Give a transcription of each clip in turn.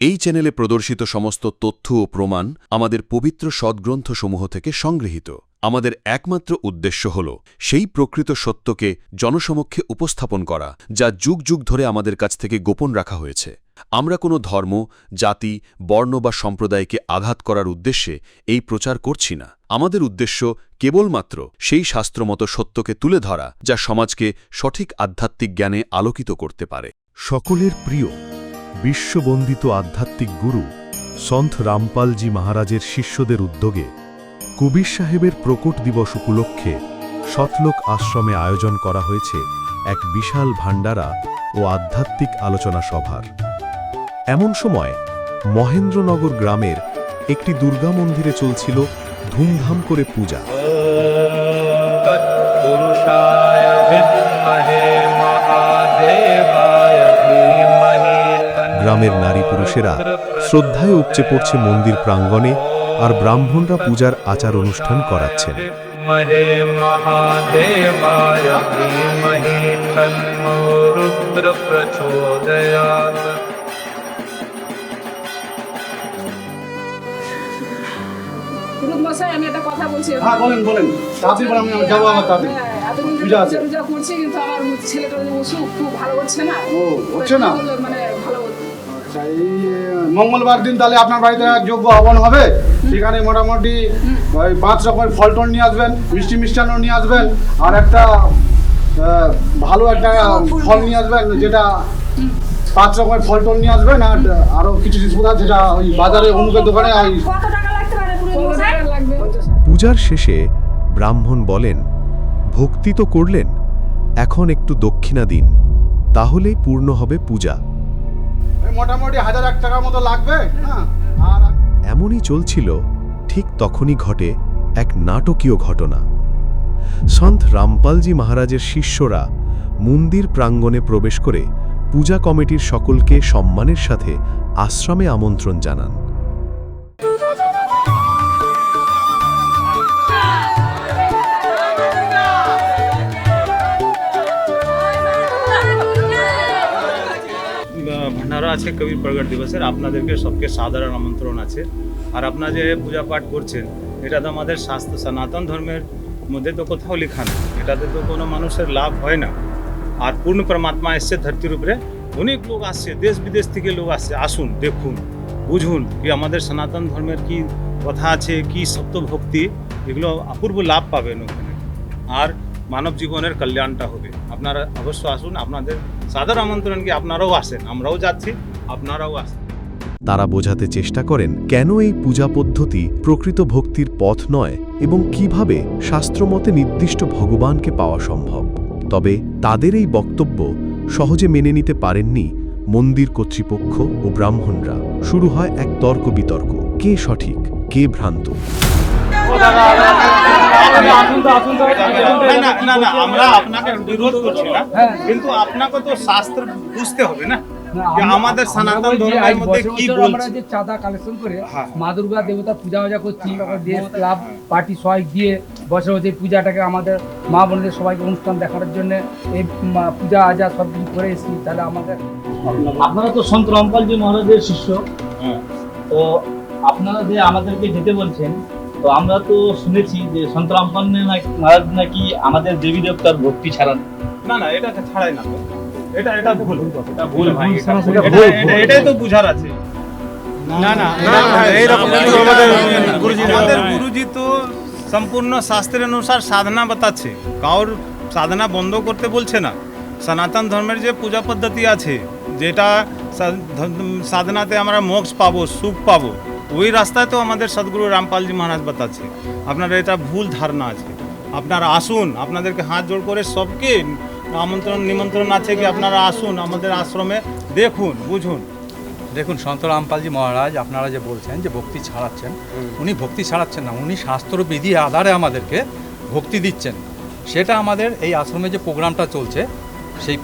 এই চ্যানেলে প্রদর্শিত সমস্ত তথ্য ও প্রমাণ আমাদের পবিত্র সদ্গ্রন্থসমূহ থেকে সংগৃহীত। আমাদের একমাত্র উদ্দেশ্য হল সেই প্রকৃত সত্যকে জনসমক্ষে উপস্থাপন করা, যা যুগ যুগ ধরে আমাদের কাছ থেকে গোপন রাখা হয়েছে। আমরা কোনো ধর্ম, জাতি, বর্ণ বা সম্প্রদায়কে আঘাত করার উদ্দেশ্যে এই প্রচার করছি না। আমাদের উদ্দেশ্য কেবলমাত্র সেই শাস্ত্রমত সত্যকে তুলে ধরা, যা সমাজকে সঠিক আধ্যাত্মিক জ্ঞানে আলোকিত করতে পারে। সকলের প্রিয় বিশ্ববন্দিত আধ্যাত্মিক গুরু সন্ত রামপালজি মহারাজের শিষ্যদের উদ্যোগে কবির সাহেবের প্রকট দিবস উপলক্ষে শতলোক আশ্রমে আয়োজন করা হয়েছে এক বিশাল ভাণ্ডারা ও আধ্যাত্মিক আলোচনা সভার। এমন সময় মহেন্দ্রনগর গ্রামের একটি দুর্গা মন্দিরে চলছিল ধুমধাম করে পূজা। গ্রামের নারী পুরুষেরা শ্রদ্ধায় উপচে পড়ছে মন্দির প্রাঙ্গণে, আর ব্রাহ্মণরা পূজার আচার অনুষ্ঠান করাচ্ছেন। আমি একটা কথা বলছি। হ্যাঁ বলেন বলেন, তাড়াতাড়ি বলেন, আমি যাবো আমার তাড়াতাড়ি। পূজা আছে। পূজা করছি, কিন্তু আমার ছেলেটা ওষুধ খুব ভালো হচ্ছে না। ও হচ্ছে না, মানে ভালো হচ্ছে। আচ্ছা, এই মঙ্গলবার দিন তাহলে আপনার বাড়িতে যজ্ঞ হবন হবে। সেখানে মোটামুটি 5 রকমের ফল টল নিয়ে আসবেন, মিষ্টি মিষ্টান্ন নিয়ে আসবেন, আর একটা ভালো একটা ফল নিয়ে আসবেন, যেটা 5 রকমের ফল টল নিয়ে আসবেন, আর আরো কিছু জিনিস যেটা ওই বাজারে অনুপের দোকানে। পূজার শেষে ব্রাহ্মণ বলেন, ভক্তি তো করলেন, এখন একটু দক্ষিণা দিন, তাহলেই পূর্ণ হবে পূজা। মোটামুটি 1001 টাকার মতো লাগবে। আর এমনই চলছিল, ঠিক তখনই ঘটে এক নাটকীয় ঘটনা। সন্ত রামপালজি মহারাজের শিষ্যরা মন্দির প্রাঙ্গণে প্রবেশ করে পূজা কমিটির সকলকে সম্মানের সাথে আশ্রমে আমন্ত্রণ জানান। ভান্ডারা আছে কবির প্রগট দিবসের, আপনাদেরকে সবকে সাধারণ আমন্ত্রণ আছে। আর আপনারা যে পূজা পাঠ করছেন, এটা তো আমাদের শাস্ত্র সনাতন ধর্মের মধ্যে তো কোথাও লেখা নেই, এটাতে তো কোনো মানুষের লাভ হয় না। আর পূর্ণ পরমাত্মা এসছে ধরতির উপরে, অনেক লোক আসছে, দেশ বিদেশ থেকে লোক আসছে। আসুন, দেখুন, বুঝুন কি আমাদের সনাতন ধর্মের কি কথা আছে, কি সত্য ভক্তি, এগুলো অপূর্ব লাভ পাবেন ওখানে, আর মানব জীবনের কল্যাণটা হবে। আপনারা অবশ্য আসুন, আপনাদের সাদর আমন্ত্রণ কি আপনারাও আসেন, আমরাও যাচ্ছি, আপনারাও আসেন। তারা বোঝাতে চেষ্টা করেন কেন এই পূজা পদ্ধতি প্রকৃত ভক্তির পথ নয় এবং কিভাবে শাস্ত্রমতে নির্দিষ্ট ভগবানকে পাওয়া সম্ভব। তবে তাদের এই বক্তব্য সহজে মেনে নিতে পারেননি মন্দির কর্তৃপক্ষ ও ব্রাহ্মণরা। শুরু হয় এক তর্ক বিতর্ক, কে সঠিক, কে ভ্রান্ত। আমরা আপনাকে বিরোধ করছি না, কিন্তু আপনাকে তো শাস্ত্র বুঝতে হবে না, আমাদের সনাতন ধর্মের মধ্যে কি বলছে। আমরা যে চাঁদা কালেকশন করে মা দুর্গা দেবতা পূজা করছি, দেশ ক্লাব পার্টি সবাই দিয়ে বছর বছর পূজাটাকে আমাদের মা বোনদের সবাইকে অনুষ্ঠান দেখানোর জন্য এই পূজা আজা সব কিছু করে এসেছি। তাহলে আমাদের আপনারা তো সন্ত রামপালজি মহারাজের শিষ্য, তো আপনারা যে আমাদেরকে যেতে বলছেন, তো আমরা তো শুনেছি যে সন্ত রামপাল মহারাজ নাকি আমাদের দেবী দেবতার ভক্তি ছাড়ান। না না, এটা ছাড়াই না, এটা ভুল, এটা ভুল ভাই, এটাই তো বুঝার আছে। না না, আমাদের গুরুজি তো সম্পূর্ণ শাস্ত্রের অনুসার সাধনা বাতাচ্ছে, কাউর সাধনা বন্ধ করতে বলছে না। সনাতন ধর্মের যে পূজা পদ্ধতি আছে, যেটা সাধনাতে আমরা মোক্ষ পাবো, সুখ পাবো, ওই রাস্তায় তো আমাদের সদ্গুরু রামপালজি মহারাজ বাতাচ্ছে। আপনারা এটা ভুল ধারণা আছে। আপনারা আসুন, আপনাদেরকে হাত জোড় করে সবকে নিমন্ত্রণ আছে কি আপনারা আসুন আমাদের আশ্রমে, দেখুন, বুঝুন। দেখুন, সন্ত রামপালজি মহারাজ আপনারা যে বলছেন যে ভক্তি ছাড়াচ্ছেন, উনি ভক্তি ছাড়াচ্ছেন না, উনি শাস্ত্রবিধি আধারে আমাদেরকে ভক্তি দিচ্ছেন। সেটা আমাদের এই আশ্রমে যে প্রোগ্রামটা চলছে, সেই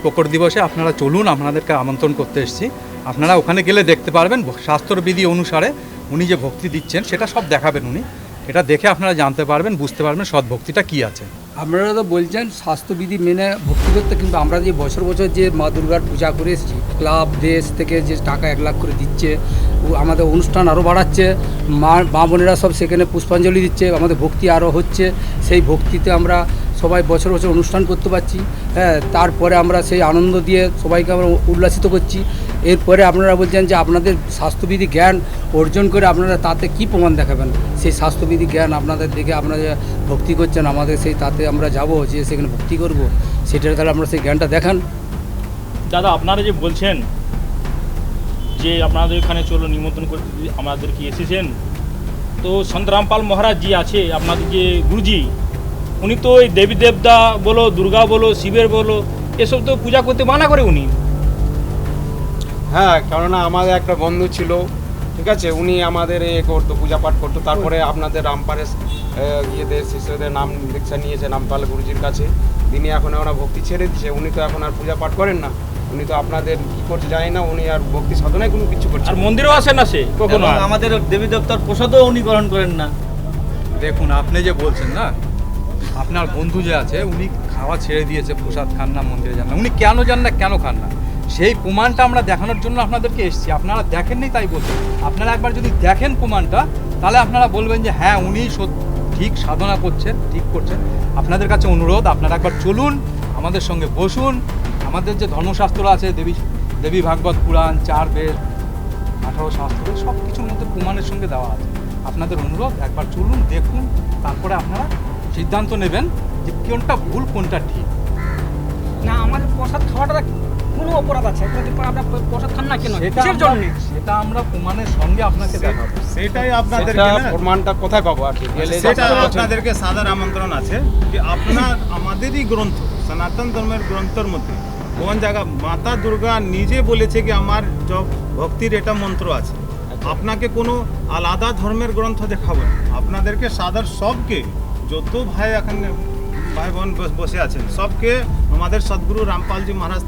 প্রকট দিবসে আপনারা চলুন, আপনাদেরকে আমন্ত্রণ করতে এসেছি। আপনারা ওখানে গেলে দেখতে পারবেন শাস্ত্রবিধি অনুসারে উনি যে ভক্তি দিচ্ছেন সেটা সব দেখাবেন উনি। এটা দেখে আপনারা জানতে পারবেন, বুঝতে পারবেন সৎ ভক্তিটা কী আছে। আপনারা তো বলছেন স্বাস্থ্যবিধি মেনে ভক্তি করতে, কিন্তু আমরা যে বছর বছর যে মা দুর্গার পূজা করে এসেছি, ক্লাব দেশ থেকে যে টাকা 1 লাখ করে দিচ্ছে, আমাদের অনুষ্ঠান আরও বাড়াচ্ছে, মা বোনেরা সব সেখানে পুষ্পাঞ্জলি দিচ্ছে, আমাদের ভক্তি আরও হচ্ছে। সেই ভক্তিতে আমরা সবাই বছর বছর অনুষ্ঠান করতে পারছি। হ্যাঁ, তারপরে আমরা সেই আনন্দ দিয়ে সবাইকে আমরা উল্লাসিত করছি। এরপরে আপনারা বলছেন যে আপনাদের স্বাস্থ্যবিধি জ্ঞান অর্জন করে আপনারা তাতে কি প্রমাণ দেখাবেন? সেই স্বাস্থ্যবিধি জ্ঞান আপনাদের দেখে আপনারা যে ভক্তি করছেন, আমাদের সেই তাতে আমরা যাব যে সেখানে ভক্তি করব, সেটা তাহলে আপনারা সেই জ্ঞানটা দেখান। দাদা, আপনারা যে বলছেন যে আপনাদের এখানে চলো নিমন্ত্রণ করতে আমাদের কি এসেছেন, তো সন্ত রামপাল মহারাজ জি আছে আপনাদের যে গুরুজি, উনি তো ওই দেবী দেবতা বলো, দুর্গা বলো, শিবের বলো, এসব তো পূজা করতে মানা করে উনি। হ্যাঁ, কেননা আমাদের একটা বন্ধু ছিল, ঠিক আছে, উনি আমাদের করতো, পূজা পাঠ করতো। তারপরে আপনাদের রামপালের ইয়েদের শিষ্যদের নাম দীক্ষা নিয়েছে রামপাল গুরুজির কাছে। তিনি এখন ওরা ভক্তি ছেড়ে দিচ্ছে, উনি তো এখন আর পূজা পাঠ করেন না। উনি তো আপনাদের কি করতে জানি না, উনি আর ভক্তি সাধনায় কোনো কিছু করছে আর মন্দিরেও আসেন না সে কখনো। আমাদের দেবী দেবতার প্রসাদও উনি গ্রহণ করেন না। দেখুন, আপনি যে বলছেন না, আপনার বন্ধু যে আছে উনি খাওয়া ছেড়ে দিয়েছে, প্রসাদ খান না, মন্দিরে যান না। উনি কেন যান না, কেন খান না, সেই প্রমাণটা আমরা দেখানোর জন্য আপনাদেরকে এসেছি। আপনারা দেখেননি তাই বলছেন। আপনারা একবার যদি দেখেন প্রমাণটা, তাহলে আপনারা বলবেন যে হ্যাঁ, উনি ঠিক সাধনা করছেন, ঠিক করছেন। আপনাদের কাছে অনুরোধ, আপনারা একবার চলুন, আমাদের সঙ্গে বসুন। আমাদের যে ধর্মশাস্ত্র আছে, দেবী ভাগবত পুরাণ, 4 বেদ, 18 শাস্ত্র, সব কিছুর মধ্যে প্রমাণের সঙ্গে দেওয়া আছে। আপনাদের অনুরোধ, একবার চলুন, দেখুন, তারপরে আপনারা সিদ্ধান্ত নেবেন যে কোনটা ভুল, কোনটা ঠিক। না, আমাদের প্রসাদ খাওয়াটা কোনো অপরাধ আছে? আপনার প্রসাদ খান না কেন? সেটা আমরা প্রমাণের সঙ্গে আপনাকে দেখাবো। সেটাই আপনাদের প্রমাণটা কোথায় পাবো আর কি? সেটা আপনাদেরকে সাদর আমন্ত্রণ আছে যে আপনার আমাদেরই গ্রন্থ, সনাতন ধর্মের গ্রন্থের মধ্যে কোন জায়গা মাতা দুর্গা নিজে বলেছে কি আমার ভক্তির এটা মন্ত্র আছে। আপনাকে কোনো আলাদা ধর্মের গ্রন্থ দেখাবো না। আপনাদেরকে সাদর সবকে, যত ভাই এখানে ভাই বোন বসে আছেন, সবকে আমাদের সদ্গুরু রামপালজি মহারাজ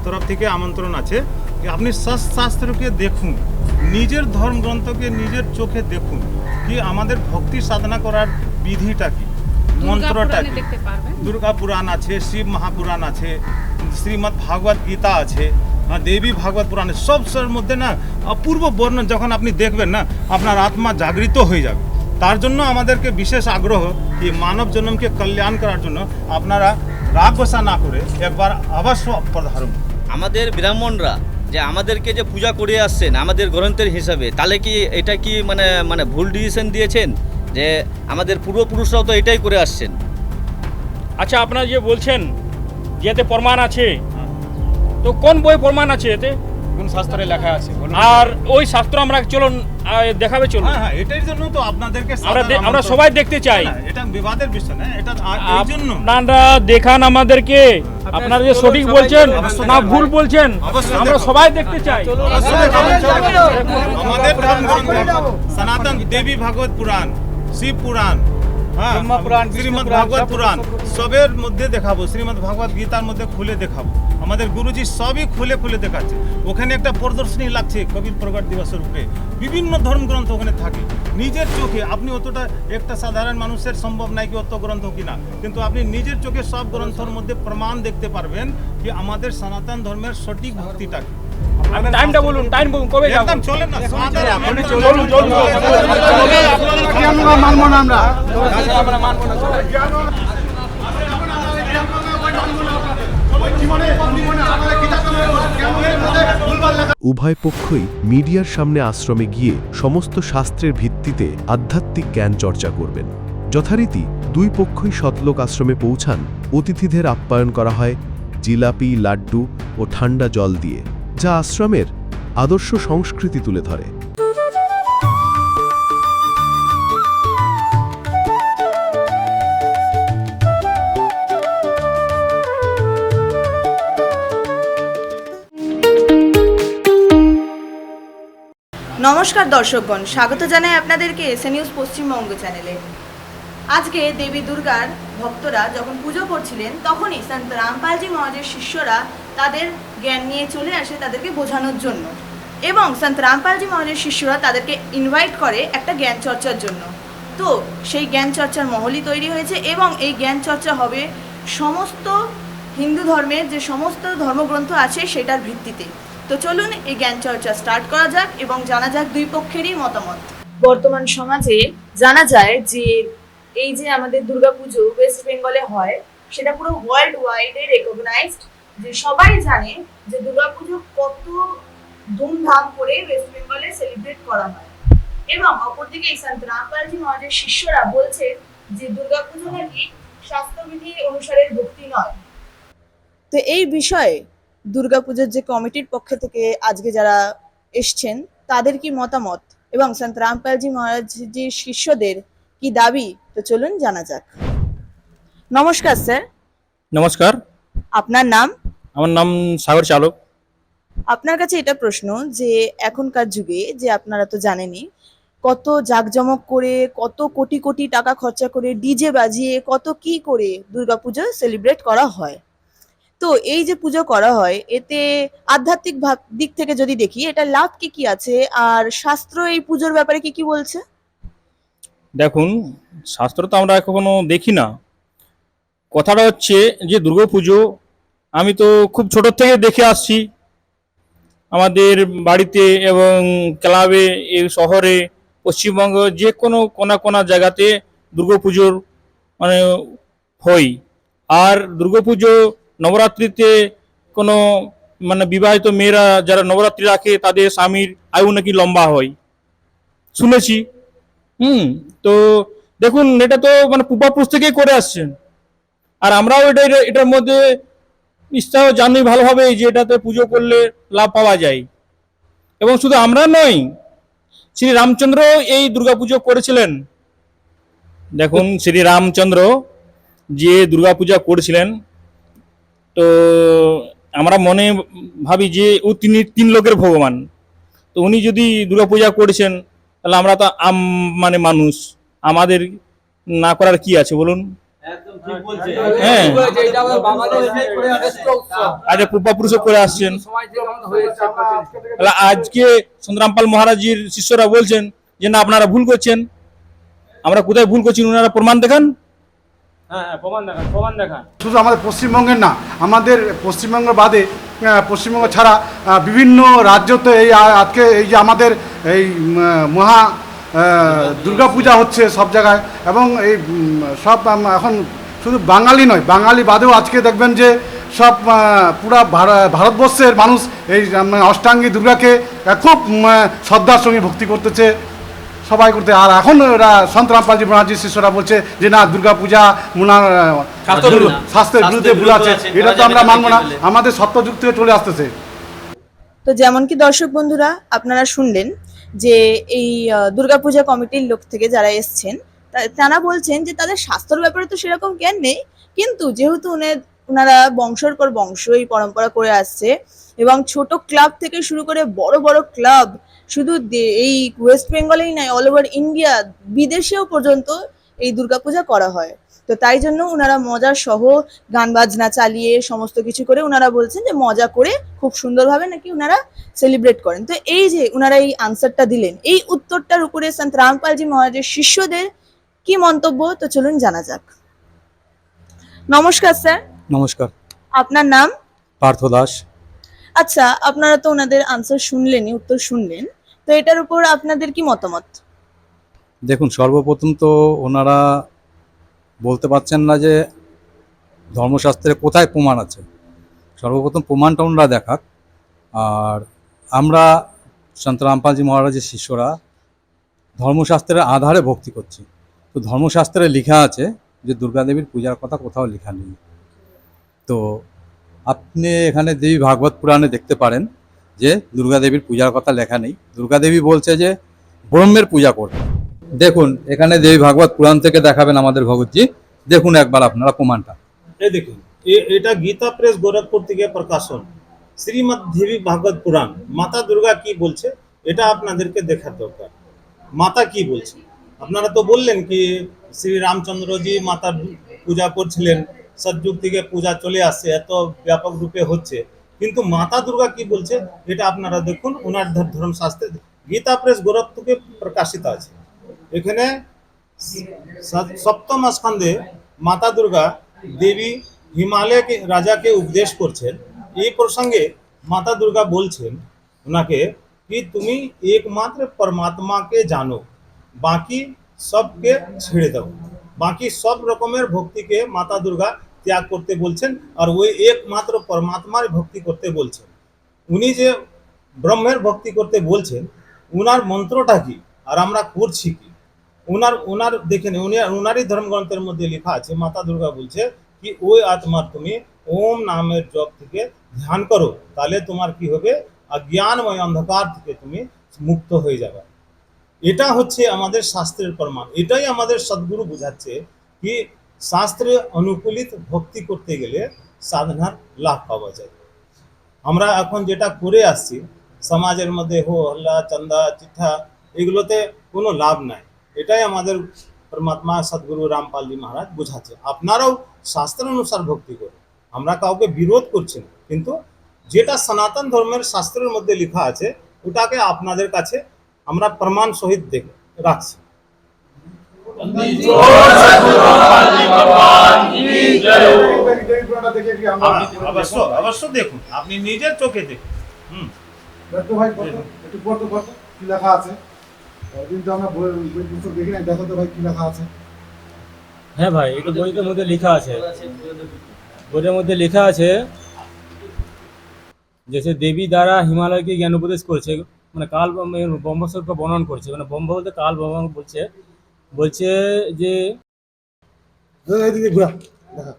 তরফ থেকে আমন্ত্রণ আছে যে আপনি শাস্ত্রকে দেখুন, নিজের ধর্মগ্রন্থকে নিজের চোখে দেখুন কি আমাদের ভক্তি সাধনা করার বিধিটা কি, মন্ত্রটা কি। দুর্গা পুরাণ আছে, শিব মহাপুরাণ আছে, শ্রীমদ্ ভাগবত গীতা আছে, দেবী ভাগবত পুরাণে সবসের মধ্যে না অপূর্ব বর্ণন যখন আপনি দেখবেন না, আপনার আত্মা জাগৃত হয়ে যাবে। তার জন্য আমাদেরকে বিশেষ আগ্রহ কি মানব জন্মকে কল্যাণ করার জন্য আপনারা রাগ গোসা না করে একবার অবশ্য পধারণ। আমাদের ব্রাহ্মণরা যে আমাদেরকে যে পূজা করে আসছেন আমাদের গ্রন্থের হিসাবে, তাহলে কি এটা কি মানে ভুল ডিসিশন দিয়েছেন? যে আমাদের পূর্বপুরুষরাও তো এটাই করে আসছেন। আচ্ছা, আপনারা যে বলছেন যে এতে প্রমাণ আছে, তো কোন বই প্রমাণ আছে এতে? কোন শাস্ত্রে লেখা আছে? আর ওই শাস্ত্র আমরা চলুন দেখাবে, চলুন। হ্যাঁ, এটার জন্য তো আপনাদেরকে আমরা সবাই দেখতে চাই। এটা বিবাদের বিষয় না, এটা এই জন্য আপনারা দেখান আমাদেরকে, আপনারা যে সঠিক বলছেন না ভুল বলছেন, আমরা সবাই দেখতে চাই। আমাদের ধর্মগ্রন্থ সনাতন দেবী ভাগবত পুরাণ, শিব পুরাণ, হ্যাঁ, শ্রীমদ্ ভাগবত পুরাণ সবের মধ্যে দেখাবো, শ্রীমদ্ ভাগবত গীতার মধ্যে খুলে দেখাবো। আমাদের গুরুজি সবই খুলে খুলে দেখাচ্ছে। ওখানে একটা প্রদর্শনী লাগছে কবির প্রগট দিবসের উপরে, বিভিন্ন ধর্মগ্রন্থ ওখানে থাকে। নিজের চোখে আপনি অতটা একটা সাধারণ মানুষের সম্ভব নাই কি অত গ্রন্থ কিনা, কিন্তু আপনি নিজের চোখে সব গ্রন্থের মধ্যে প্রমাণ দেখতে পারবেন কি আমাদের সনাতন ধর্মের সঠিক ভক্তিটা কি। টাইমটা বলুন, টাইম বলুন, কবে যাবো? একদম চলেন না, চলুন। মানবো না আমরা। উভয় পক্ষই মিডিয়ার সামনে আশ্রমে গিয়ে সমস্ত শাস্ত্রের ভিত্তিতে আধ্যাত্মিক জ্ঞান চর্চা করবেন। যথারীতি দুই পক্ষই সতলোক আশ্রমে পৌঁছান। অতিথিদের আপ্যায়ন করা হয় জিলাপি, লাড্ডু ও ঠান্ডা জল দিয়ে, যা আশ্রমের আদর্শ সংস্কৃতি তুলে ধরে। নমস্কার দর্শকগণ, স্বাগত জানাই আপনাদেরকে এসএ নিউজ পশ্চিমবঙ্গ চ্যানেলে। আজকে দেবী দুর্গার ভক্তরা যখন পুজো করছিলেন, তখনই সন্ত রামপালজি মহারাজের শিষ্যরা তাদের জ্ঞান নিয়ে চলে আসে তাদেরকে বোঝানোর জন্য, এবং সন্ত রামপালজি মহারাজের শিষ্যরা তাদেরকে ইনভাইট করে একটা জ্ঞান চর্চার জন্য। তো সেই জ্ঞান চর্চার মহলই তৈরি হয়েছে এবং এই জ্ঞান চর্চা হবে সমস্ত হিন্দু ধর্মের যে সমস্ত ধর্মগ্রন্থ আছে সেটার ভিত্তিতে। তো চলুন এই জ্ঞান চর্চা স্টার্ট করা যাক এবং জানা যাক দুই পক্ষেরই মতামত। বর্তমান সমাজে জানা যায় যে এই যে আমাদের দুর্গাপুজো ওয়েস্ট বেঙ্গলে হয় সেটা পুরো ওয়ার্ল্ড ওয়াইডে রেকগনাইজড, যে সবাই জানে যে দুর্গাপুজো কত ধুমধাম করে ওয়েস্ট বেঙ্গলে সেলিব্রেট করা হয়। এবং অপরদিকে এই সন্ত রামপালজি মহারাজের শিষ্যরা বলছে যে দুর্গাপুজো নাকি শাস্ত্রবিধি অনুসারে ভক্তি নয়। তো এই বিষয়ে দুর্গাপুজোর যে কমিটির পক্ষ থেকে আজকে যারা এসছেন তাদের কি মতামত এবং সন্ত রামপালজি মহারাজজির শিষ্যদের কি দাবি, তো চলুন জানা যাক। নমস্কার স্যার। নমস্কার, আপনার নাম? আমার নাম সাগর চালক। আপনার কাছে এটা প্রশ্ন যে এখনকার যুগে যে আপনারা তো জানেনই কত জাঁকজমক করে, কত কোটি কোটি টাকা খরচা করে, ডিজে বাজিয়ে কত কি করে দুর্গাপুজো সেলিব্রেট করা হয়। তো এই যে পুজো করা হয় এতে আধ্যাত্মিক দিক থেকে যদি দেখি এটা লাভ কি কি আছে, আর শাস্ত্র এই পুজোর ব্যাপারে কি কি বলছে? দেখুন, শাস্ত্র তো আমরা কখনো দেখি না। কথাটা হচ্ছে যে দুর্গাপুজো আমি তো খুব ছোট থেকে দেখে আসছি আমাদের বাড়িতে এবং ক্লাবে, এই শহরে, পশ্চিমবঙ্গ যে কোনো কোনা কোনা জায়গাতে দুর্গাপুজোর মানে হয়। আর দুর্গাপুজো নবরাত্রিতে কোনো মানে বিবাহিত মেয়েরা যারা নবরাত্রি রাখে তাদের স্বামীর আয়ু নাকি লম্বা হয় শুনেছি। তো দেখুন, এটা তো মানে পূর্বাপুরুষ থেকেই করে আসছেন, আর আমরাও এটার মধ্যে নিশ্চয় জানি ভালোভাবে যে এটাতে পুজো করলে লাভ পাওয়া যায়। এবং শুধু আমরা নয়, শ্রী রামচন্দ্র এই দুর্গাপুজো করেছিলেন। দেখুন, শ্রী রামচন্দ্র যে দুর্গাপূজা করেছিলেন, তো আমরা মনে ভাবি যে ও তিনি তিন লোকের ভগবান। তো উনি যদি দুর্গাপূজা করেছেন তাহলে আমরা তো মানে মানুষ, আমাদের না করার কি আছে বলুন? হ্যাঁ, আগে পূর্বপুরুষও করে আসছেন। আজকে সন্ত রামপাল মহারাজের শিষ্যরা বলছেন যে না, আপনারা ভুল করছেন। আমরা কোথায় ভুল করছি ওনারা প্রমাণ দেখান। শুধু আমাদের পশ্চিমবঙ্গের না, আমাদের পশ্চিমবঙ্গ বাদে পশ্চিমবঙ্গ ছাড়া বিভিন্ন রাজ্যতে এই আজকে এই যে আমাদের এই মহা দুর্গাপূজা হচ্ছে সব জায়গায়। এবং এই সব এখন শুধু বাঙালি নয়, বাঙালি বাদেও আজকে দেখবেন যে সব পুরা ভারতবর্ষের মানুষ এই অষ্টাঙ্গী দুর্গাকে খুব শ্রদ্ধার সঙ্গে ভক্তি করতেছে, সবাই করতে। আর এখন ওরা সন্ত রামপালজি মহারাজের শিষ্যরা বলছে যে না, দুর্গাপূজা শাস্ত্রের বিরুদ্ধে ভুল আছে, এটা তো আমরা মানবো না, আমাদের সত্যযুগ থেকে চলে আসতেছে। তো যেমন কি দর্শক বন্ধুরা আপনারা শুনলেন যে এই দুর্গাপূজা কমিটির লোক থেকে যারা এসছেন তারা বলছেন যে তাদের স্বাস্থ্যের ব্যাপারে তো সেরকম জ্ঞান নেই, কিন্তু যেহেতু ওনারা বংশের পর বংশ এই পরম্পরা করে আসছে এবং ছোট ক্লাব থেকে শুরু করে বড় বড় ক্লাব শুধু এই ওয়েস্ট বেঙ্গলেই নয়, অল ওভার ইন্ডিয়া, বিদেশেও পর্যন্ত এই দুর্গাপূজা করা হয়। তো তাই জন্য ওনারা মজা সহ গান বাজনা চালিয়ে সমস্ত কিছু করে ওনারা বলছেন যে মজা করে খুব সুন্দরভাবে নাকি ওনারা সেলিব্রেট করেন। তো এই যে ওনারা এই আনসারটা দিলেন, এই উত্তরটার উপরে সন্ত রামপালজি মহারাজের শিষ্যদের কি মন্তব্য, তো চলুন জানা যাক। নমস্কার স্যার। নমস্কার। আপনার নাম? পার্থ দাস। আচ্ছা, আপনারা তো ওনাদের আনসার শুনলেনই, উত্তর শুনলেন, তো এটার উপর আপনাদের কি মতামত? দেখুন, সর্বপ্রথম তো ওনারা বলতে পারছেন না যে ধর্মশাস্ত্রে কোথায় প্রমাণ আছে। সর্বপ্রথম প্রমাণটা ওনারা দেখাক। আর আমরা সন্ত রামপালজি মহারাজের শিষ্যরা ধর্মশাস্ত্রের আধারে ভক্তি করছি। তো ধর্মশাস্ত্রে লেখা আছে যে দুর্গা দেবীর পূজার কথা কোথাও লেখা নেই। তো আপনি এখানে দেবী ভাগবত পুরাণে দেখতে পারেন যে দুর্গা দেবীর পূজার কথা লেখা নেই। দুর্গা দেবী বলছে যে ব্রহ্মের পূজা করবে। দেখুন, এখানে দেবী ভাগবত পুরাণ থেকে দেখাবেন আমাদের ভগতজি, দেখুন একবার আপনারা প্রমাণটা। এই দেখুন, এটা গীতা প্রেস গোরখপুর থেকে প্রকাশন, শ্রীমদ দেবী ভাগবত পুরাণ। মাতা দুর্গা কি বলছে এটা আপনাদেরকে দেখার দরকার। মাতা কি বলছে? আপনারা তো বললেন কি শ্রী রামচন্দ্রজি মাতার পূজা করছিলেন, সৎযুগ থেকে পূজা চলে আসছে, এত ব্যাপক রূপে হচ্ছে, কিন্তু মাতা দুর্গা কি বলছে এটা আপনারা দেখুন। ওনার ধর্মশাস্ত্রে গীতা প্রেস গোরখপুর থেকে প্রকাশিত আছে। এখানে সপ্তম স্কন্ধে মাতা দুর্গা দেবী হিমালয়কে রাজাকে উপদেশ করছেন। এই প্রসঙ্গে মাতা দুর্গা বলছেন ওনাকে कि তুমি একমাত্র পরমাত্মাকে জানো, বাকি সবকে ছেড়ে দাও। বাকি সব রকমের ভক্তিকে মাতা দুর্গা ত্যাগ করতে বলছেন আর ওই একমাত্র পরমাত্মার ভক্তি করতে বলছেন। উনি যে ব্রহ্মের ভক্তি করতে বলছেন, উনার মন্ত্রটা কি আর আমরা করছি কি? উনার দেখেন উনারই ধর্মগ্রন্থের মধ্যে লেখা আছে, মাতা দুর্গা বলছে কি ওই আত্মার তুমি ওম নামের জপ থেকে ধ্যান করো, তাহলে তোমার কি হবে, অজ্ঞানময় অন্ধকার থেকে তুমি মুক্ত হয়ে যাবে। এটা হচ্ছে আমাদের শাস্ত্রের প্রমাণ। এটাই আমাদের সদ্গুরু বোঝাচ্ছে কি শাস্ত্রে অনুকূলিত ভক্তি করতে গেলে সাধনার লাভ পাওয়া যায়। আমরা এখন যেটা করে আসছি সমাজের মধ্যে হো হল্লা চন্দা চিঠা, এগুলোতে কোনো লাভ নাই। এটাই আমাদের পরমাত্মা সদ্গুরু রামপালজি মহারাজ বোঝাচ্ছে। আপনারাও শাস্ত্র অনুসার ভক্তি করুন, আমরা কাউকে বিরোধ করছি না, কিন্তু যেটা সনাতন ধর্মের শাস্ত্রের মধ্যে লেখা আছে ওটাকে আপনাদের কাছে আমরা প্রমাণ সহিত রাখছি। অবশ্য দেখুন, আপনি নিজের চোখে দেখুন। দেখো ভাই একটু পড়তো কি লেখা আছে, কিন্তু আমরা বই পুস্তক দেখি না, দেখো তো ভাই কি লেখা আছে। হ্যাঁ ভাই, এটা বইটার মধ্যে লেখা আছে। বইটার মধ্যে লেখা আছে जैसे देवी द्वारा हिमालय के ज्ञान उपदेश করছে, মানে কাল ব্রহ্মস্বরূপকে বর্ণন করছে, মানে ব্রহ্ম বলতে কাল ভগবান বলছে যে এইদিকে ঘোরা দেখা।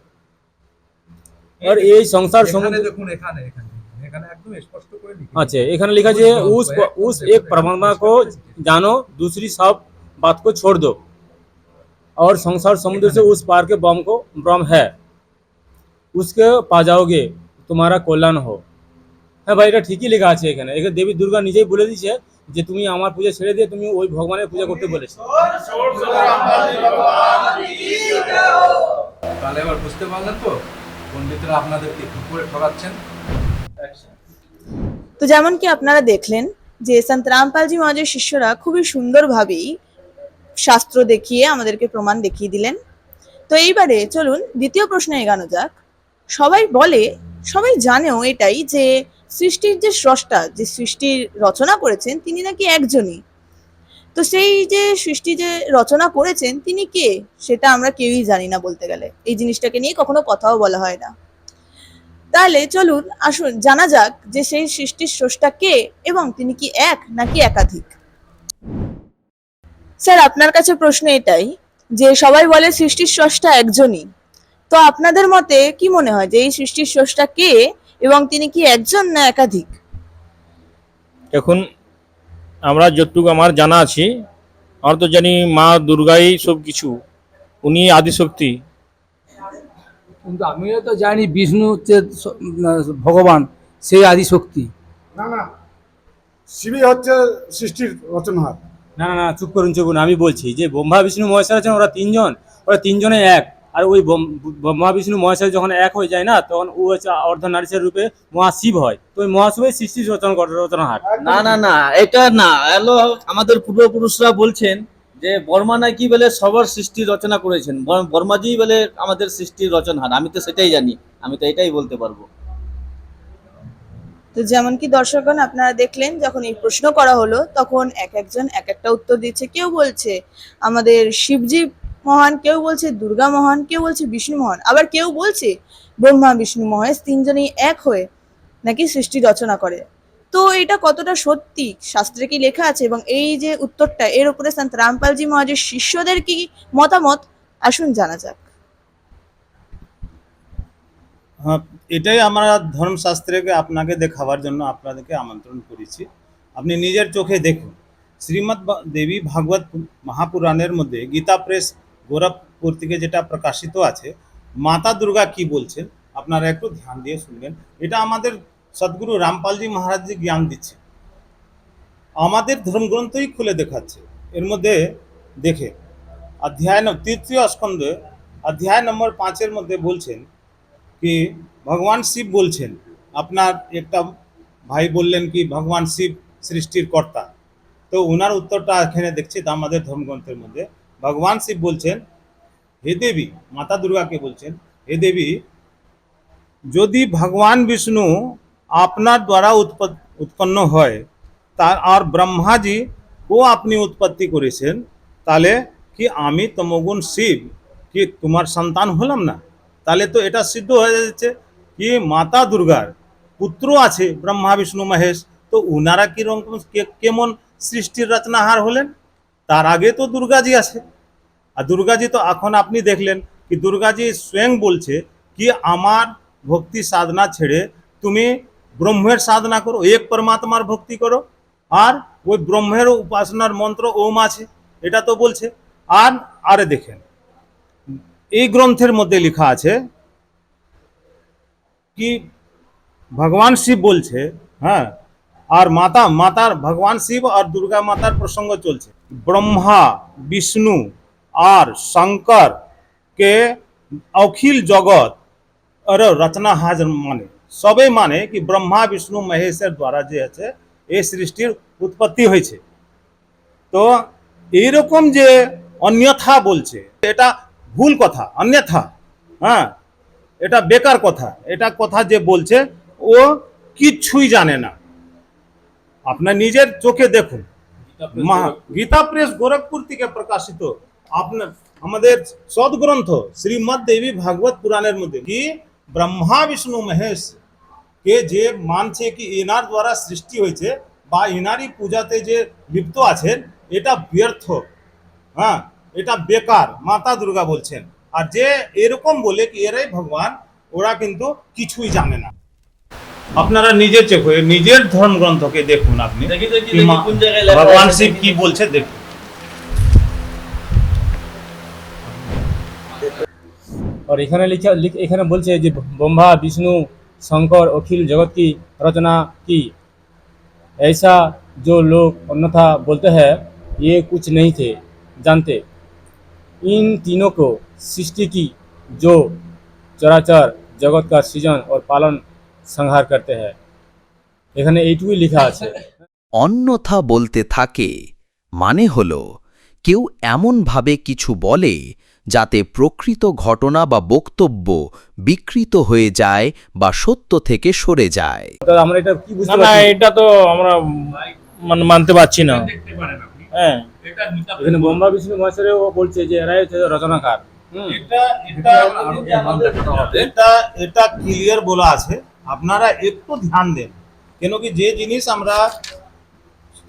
और এই সংসার সম্বন্ধে দেখুন এখানে একদম স্পষ্ট করে লিখা अच्छा এখানে লেখা আছে उस एक परमात्मा को जानो, दूसरी सब बात को छोड़ दो और संसार समुद्र से उस पार के ब्रह्म है, उसके पा जाओगे, तुम्हारा कल्याण हो। হ্যাঁ ভাই, এটা ঠিকই লেখা আছে এখানে। এখানে দেবী দুর্গা নিজেই বলে দিয়েছে যে তুমি আমার পূজা ছেড়ে দিয়ে তুমি ওই ভগবানের পূজা করতে বলেছো। তাহলে এবার বুঝতে পারলেন তো পণ্ডিতরা আপনাদেরকে কি করে ঠকাচ্ছেন। তো যেমন কি আপনারা দেখলেন যে সন্ত রামপালজি মহারাজের শিষ্যরা খুবই সুন্দরভাবেই শাস্ত্র দেখিয়ে আমাদেরকে প্রমাণ দেখিয়ে দিলেন। তো এইবারে চলুন দ্বিতীয় প্রশ্নে এগানো যাক। সবাই জানেও এটাই যে সৃষ্টির যে স্রষ্টা, যে সৃষ্টির রচনা করেছেন তিনি নাকি একজনই। তো সেই যে সৃষ্টি যে রচনা করেছেন তিনি কে সেটা আমরা কেউই জানি না বলতে গেলে। এই জিনিসটাকে নিয়ে কখনো কথাও বলা হয় না। তাহলে চলুন আসুন জানা যাক যে সেই সৃষ্টির স্রষ্টা কে এবং তিনি কি এক নাকি একাধিক। স্যার, আপনার কাছে প্রশ্ন এটাই যে সবাই বলে সৃষ্টির স্রষ্টা একজনই, তো আপনাদের মতে কি মনে হয় যে এই সৃষ্টির স্রষ্টা কে এবং তিনি কি একজন না একাধিক? এখন আমরা যতটুকু আমার জানা আছে, আমরা তো জানি মা দুর্গাই সব কিছু, উনি আদিশক্তি। কিন্তু আমিও তো জানি বিষ্ণু হচ্ছে ভগবান, সেই আদিশক্তি। না শিবই হচ্ছে সৃষ্টির রচনার। না না না, চুপ করুন, আমি বলছি যে ব্রহ্মা বিষ্ণু মহেশ্বর আছেন, ওরা তিনজনে এক। আর ওই ব্রহ্মা বিষ্ণু মহেশ্বর যখন এক হয়ে যায় না, তখন ও হচ্ছে অর্ধনারীশ্বর রূপে মহাশিব হয়। তো ওই মহাশিবের সৃষ্টি রচনাহার। না এটা না এলো। আমাদের পূর্বপুরুষরা বলছেন যে বর্মা নাকি বলে সবার সৃষ্টি রচনা করেছেন, বর্মাজি বলে আমাদের সৃষ্টির রচনাহার। আমি তো সেটাই জানি, আমি তো এটাই বলতে পারবো। তো যেমন কি দর্শকগণ আপনারা দেখলেন, যখন এই প্রশ্ন করা হলো তখন একজন এক একটা উত্তর দিচ্ছে। কেউ বলছে আমাদের শিবজি মহান, কেউ বলছে দুর্গা মহান, কেউ বলছে বিষ্ণু মহান, আবার কেউ বলছে ব্রহ্মা বিষ্ণু মহেশ তিনজনই এক হয়ে নাকি সৃষ্টি রচনা করে। তো এটা কতটা সত্যি, শাস্ত্রে কি লেখা আছে এবং এই যে উত্তরটা এর উপরে সন্ত রামপালজি মহারাজের শিষ্যদের কি মতামত, আসুন জানা যাক। হ্যাঁ, এটাই আমরা ধর্মশাস্ত্রকে আপনাকে দেখাবার জন্য আপনাদেরকে আমন্ত্রণ করেছি। আপনি নিজের চোখে দেখুন। শ্রীমদ্ দেবী ভাগবত মহাপুরাণের মধ্যে গীতা প্রেস গোরখপুর থেকে যেটা প্রকাশিত আছে, মাতা দুর্গা কি বলছেন আপনারা একটু ধ্যান দিয়ে শুনবেন। এটা আমাদের সদ্গুরু রামপালজি মহারাজজি জ্ঞান দিচ্ছে, আমাদের ধর্মগ্রন্থই খুলে দেখাচ্ছে। এর মধ্যে দেখে তৃতীয় স্কন্ধে অধ্যায় নম্বর 5 মধ্যে বলছেন कि भगवान शिव बोलছেন, আপনার একটা ভাই বললেন কি ভগবান শিব সৃষ্টির কর্তা। তো ওনার উত্তরটা এখানে দেখছি আমাদের ধর্মগ্রন্থের মধ্যে ভগবান শিব বলছেন, হে দেবী, মাতা দুর্গাকে বলছেন, হে দেবী, যদি ভগবান বিষ্ণু আপনার দ্বারা উৎপন্ন হয় তার আর ব্রহ্মাজি ও আপনি উৎপত্তি করেছেন, তাহলে কি আমি তমোগুণ শিব কি তোমার সন্তান হলাম না? তাহলে তো এটা সিদ্ধ হয়ে যাচ্ছে কি মাতা দুর্গার পুত্র আছে ব্রহ্মা বিষ্ণু মহেশ, তো ওনারা কিরকম কেমন সৃষ্টির রচনাহার হলেন? তার আগে তো দুর্গাজি আছে। আর দুর্গাজি তো এখন আপনি দেখলেন কি দুর্গাজি স্বয়ং বলছে কি আমার ভক্তি সাধনা ছেড়ে তুমি ব্রহ্মের সাধনা করো, এক পরমাত্মার ভক্তি করো, আর ওই ব্রহ্মের উপাসনার মন্ত্র ওম আছে, এটা তো বলছে। আর আরে দেখেন এই গ্রন্থের মধ্যে লেখা আছে কি ভগবান শিব বলছে, হ্যাঁ, আর মাতার ভগবান শিব আর দুর্গা মাতার প্রসঙ্গ চলছে। ব্রহ্মা বিষ্ণু আর শঙ্কর কে অখিল জগৎ আর রচনাহার মানে সবে মানে কি ব্রহ্মা বিষ্ণু মহেশের দ্বারা যে আছে এই সৃষ্টির উৎপত্তি হয়েছে। তো এইরকম যে অন্যথা বলছে এটা ভুল কথা, অন্যথা, হ্যাঁ, এটা বেকার কথা। এটা কথা যে বলছে ও কিচ্ছুই জানে না। আপনার নিজের চোখে দেখুন, গীতা প্রেস গোরখপুর থেকে প্রকাশিত আপনার আমাদের সদগ্রন্থ শ্রীমদ দেবী ভাগবত পুরাণের মধ্যে কি ব্রহ্মা বিষ্ণু মহেশ কে যে মানছে কি এনার দ্বারা সৃষ্টি হয়েছে বা এনারই পূজাতে যে লিপ্ত আছেন, এটা ব্যর্থ, হ্যাঁ, এটা বেকার, মাতা দুর্গা বলছেন। আর যে এরকম বলে কি এরাই ভগবান, ওরা কিন্তু কিছুই জানে না। আপনারা নিজের চোখে নিজের ধর্মগ্রন্থকে দেখুন, আপনি ভগবান শিব কি বলছে দেখুন। और এখানে বলছে যে ब्रह्मा विष्णु शंकर अखिल जगत की रचना की। ऐसा जो लोग अन्यथा बोलते हैं ये कुछ नहीं थे जानते। इन तीनों को सृष्टि की जो चराचर जगत का सृजन और पालन संहार करते हैं। এখানে এইটুকুই লেখা আছে। অন্যথা বলতে থাকে মানে হলো কেউ এমনভাবে কিছু বলে যাতে প্রকৃত ঘটনা বা বক্তব্য বিকৃত হয়ে যায় বা সত্য থেকে সরে যায়। আমরা এটা কি বুঝতে পারছি? না, এটা তো আমরা মানতে পারছি না। হ্যাঁ, এখানে ব্রহ্মা বিষ্ণু মহেশ্বরেও বলছে যে এরাই হচ্ছে রচনাকার। এটা ক্লিয়ার বলা আছে, আপনারা একটু ধ্যান দেন। কেন কি যে জিনিস আমরা